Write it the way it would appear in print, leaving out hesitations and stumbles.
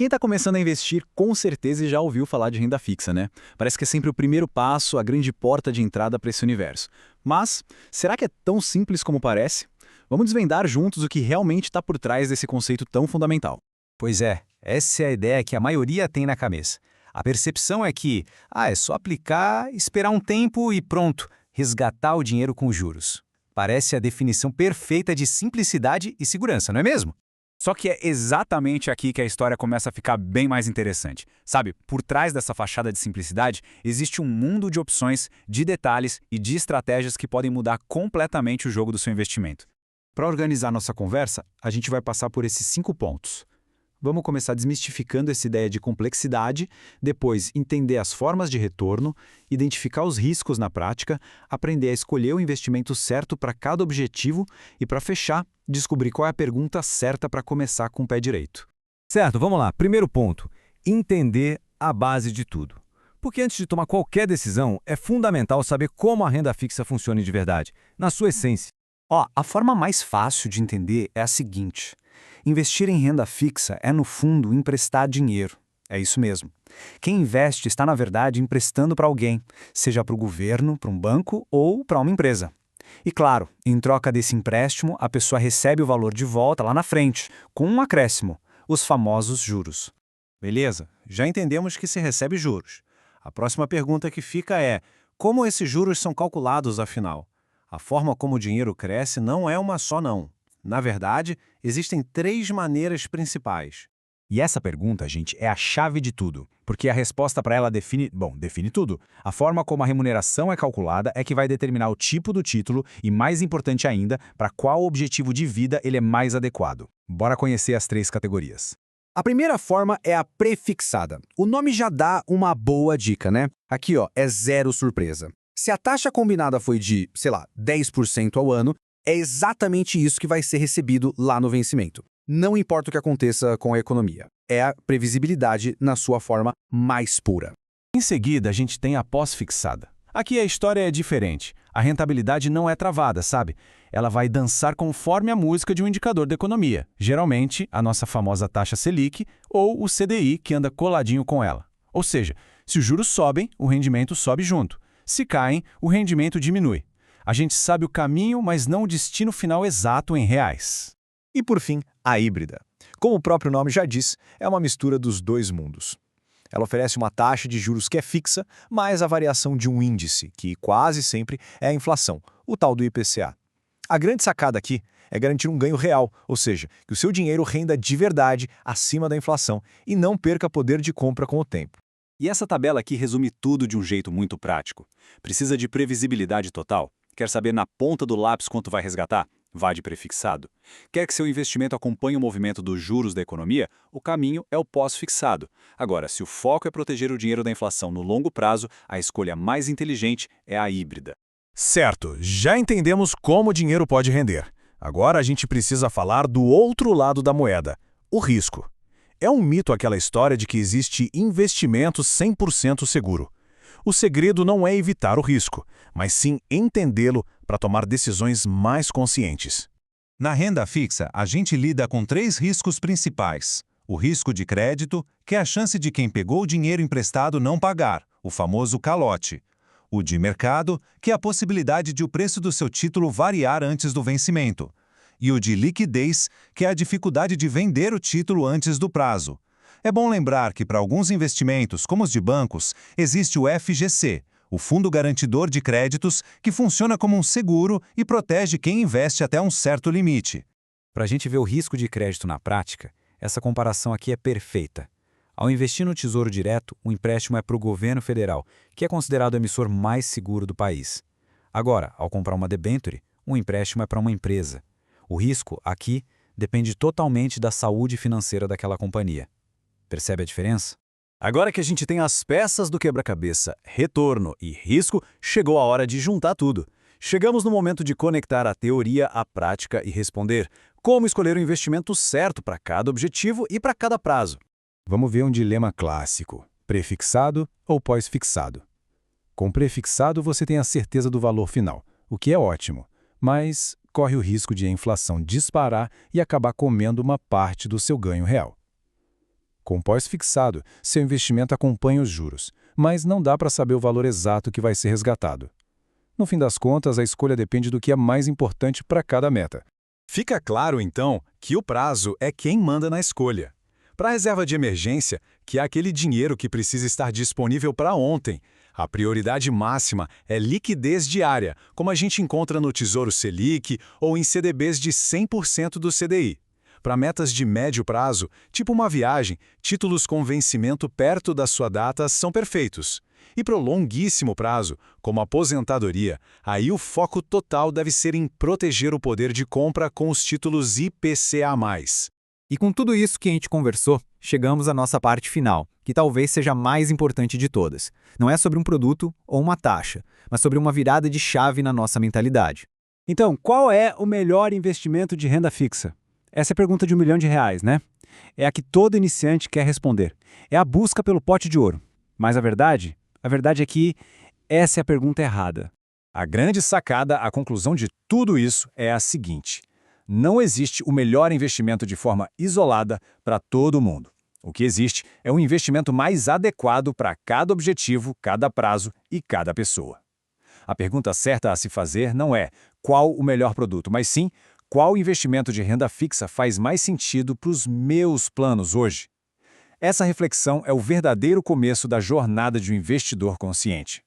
Quem está começando a investir, com certeza já ouviu falar de renda fixa, né? Parece que é sempre o primeiro passo, a grande porta de entrada para esse universo. Mas, será que é tão simples como parece? Vamos desvendar juntos o que realmente está por trás desse conceito tão fundamental. Pois é, essa é a ideia que a maioria tem na cabeça. A percepção é que, é só aplicar, esperar um tempo e pronto, resgatar o dinheiro com juros. Parece a definição perfeita de simplicidade e segurança, não é mesmo? Só que é exatamente aqui que a história começa a ficar bem mais interessante. Sabe, por trás dessa fachada de simplicidade, existe um mundo de opções, de detalhes e de estratégias que podem mudar completamente o jogo do seu investimento. Para organizar nossa conversa, a gente vai passar por esses 5 pontos. Vamos começar desmistificando essa ideia de complexidade, depois entender as formas de retorno, identificar os riscos na prática, aprender a escolher o investimento certo para cada objetivo e, para fechar, descobrir qual é a pergunta certa para começar com o pé direito. Certo, vamos lá. Primeiro ponto, entender a base de tudo. Porque antes de tomar qualquer decisão, é fundamental saber como a renda fixa funciona de verdade, na sua essência. A forma mais fácil de entender é a seguinte: investir em renda fixa é, no fundo, emprestar dinheiro. É isso mesmo. Quem investe está, na verdade, emprestando para alguém, seja para o governo, para um banco ou para uma empresa. E, claro, em troca desse empréstimo, a pessoa recebe o valor de volta lá na frente, com um acréscimo, os famosos juros. Beleza, já entendemos que se recebe juros. A próxima pergunta que fica é: como esses juros são calculados, afinal? A forma como o dinheiro cresce não é uma só, não. Na verdade, existem 3 maneiras principais. E essa pergunta, gente, é a chave de tudo, porque a resposta para ela define tudo. A forma como a remuneração é calculada é que vai determinar o tipo do título e, mais importante ainda, para qual objetivo de vida ele é mais adequado. Bora conhecer as 3 categorias. A primeira forma é a prefixada. O nome já dá uma boa dica, né? Aqui, é zero surpresa. Se a taxa combinada foi de, 10% ao ano, é exatamente isso que vai ser recebido lá no vencimento. Não importa o que aconteça com a economia. É a previsibilidade na sua forma mais pura. Em seguida, a gente tem a pós-fixada. Aqui a história é diferente. A rentabilidade não é travada, sabe? Ela vai dançar conforme a música de um indicador da economia. Geralmente, a nossa famosa taxa Selic ou o CDI, que anda coladinho com ela. Ou seja, se os juros sobem, o rendimento sobe junto. Se caem, o rendimento diminui. A gente sabe o caminho, mas não o destino final exato em reais. E por fim, a híbrida. Como o próprio nome já diz, é uma mistura dos 2 mundos. Ela oferece uma taxa de juros que é fixa, mais a variação de um índice, que quase sempre é a inflação, o tal do IPCA. A grande sacada aqui é garantir um ganho real, ou seja, que o seu dinheiro renda de verdade acima da inflação e não perca poder de compra com o tempo. E essa tabela aqui resume tudo de um jeito muito prático. Precisa de previsibilidade total? Quer saber na ponta do lápis quanto vai resgatar? Vá de prefixado. Quer que seu investimento acompanhe o movimento dos juros da economia? O caminho é o pós-fixado. Agora, se o foco é proteger o dinheiro da inflação no longo prazo, a escolha mais inteligente é a híbrida. Certo, já entendemos como o dinheiro pode render. Agora a gente precisa falar do outro lado da moeda, o risco. É um mito aquela história de que existe investimento 100% seguro. O segredo não é evitar o risco, mas sim entendê-lo para tomar decisões mais conscientes. Na renda fixa, a gente lida com 3 riscos principais. O risco de crédito, que é a chance de quem pegou o dinheiro emprestado não pagar, o famoso calote. O de mercado, que é a possibilidade de o preço do seu título variar antes do vencimento. E o de liquidez, que é a dificuldade de vender o título antes do prazo. É bom lembrar que para alguns investimentos, como os de bancos, existe o FGC, o Fundo Garantidor de Créditos, que funciona como um seguro e protege quem investe até um certo limite. Para a gente ver o risco de crédito na prática, essa comparação aqui é perfeita. Ao investir no Tesouro Direto, o empréstimo é para o governo federal, que é considerado o emissor mais seguro do país. Agora, ao comprar uma debênture, o empréstimo é para uma empresa. O risco, aqui, depende totalmente da saúde financeira daquela companhia. Percebe a diferença? Agora que a gente tem as peças do quebra-cabeça, retorno e risco, chegou a hora de juntar tudo. Chegamos no momento de conectar a teoria à prática e responder como escolher o investimento certo para cada objetivo e para cada prazo. Vamos ver um dilema clássico: prefixado ou pós-fixado. Com prefixado, você tem a certeza do valor final, o que é ótimo, mas corre o risco de a inflação disparar e acabar comendo uma parte do seu ganho real. Com pós-fixado, seu investimento acompanha os juros, mas não dá para saber o valor exato que vai ser resgatado. No fim das contas, a escolha depende do que é mais importante para cada meta. Fica claro, então, que o prazo é quem manda na escolha. Para a reserva de emergência, que é aquele dinheiro que precisa estar disponível para ontem, a prioridade máxima é liquidez diária, como a gente encontra no Tesouro Selic ou em CDBs de 100% do CDI. Para metas de médio prazo, tipo uma viagem, títulos com vencimento perto da sua data são perfeitos. E para o longuíssimo prazo, como aposentadoria, aí o foco total deve ser em proteger o poder de compra com os títulos IPCA+. E com tudo isso que a gente conversou, chegamos à nossa parte final, que talvez seja a mais importante de todas. Não é sobre um produto ou uma taxa, mas sobre uma virada de chave na nossa mentalidade. Então, qual é o melhor investimento de renda fixa? Essa é a pergunta de R$1 milhão, né? É a que todo iniciante quer responder. É a busca pelo pote de ouro. Mas a verdade é que essa é a pergunta errada. A grande sacada, a conclusão de tudo isso é a seguinte: não existe o melhor investimento de forma isolada para todo mundo. O que existe é um investimento mais adequado para cada objetivo, cada prazo e cada pessoa. A pergunta certa a se fazer não é qual o melhor produto, mas sim qual investimento de renda fixa faz mais sentido para os meus planos hoje. Essa reflexão é o verdadeiro começo da jornada de um investidor consciente.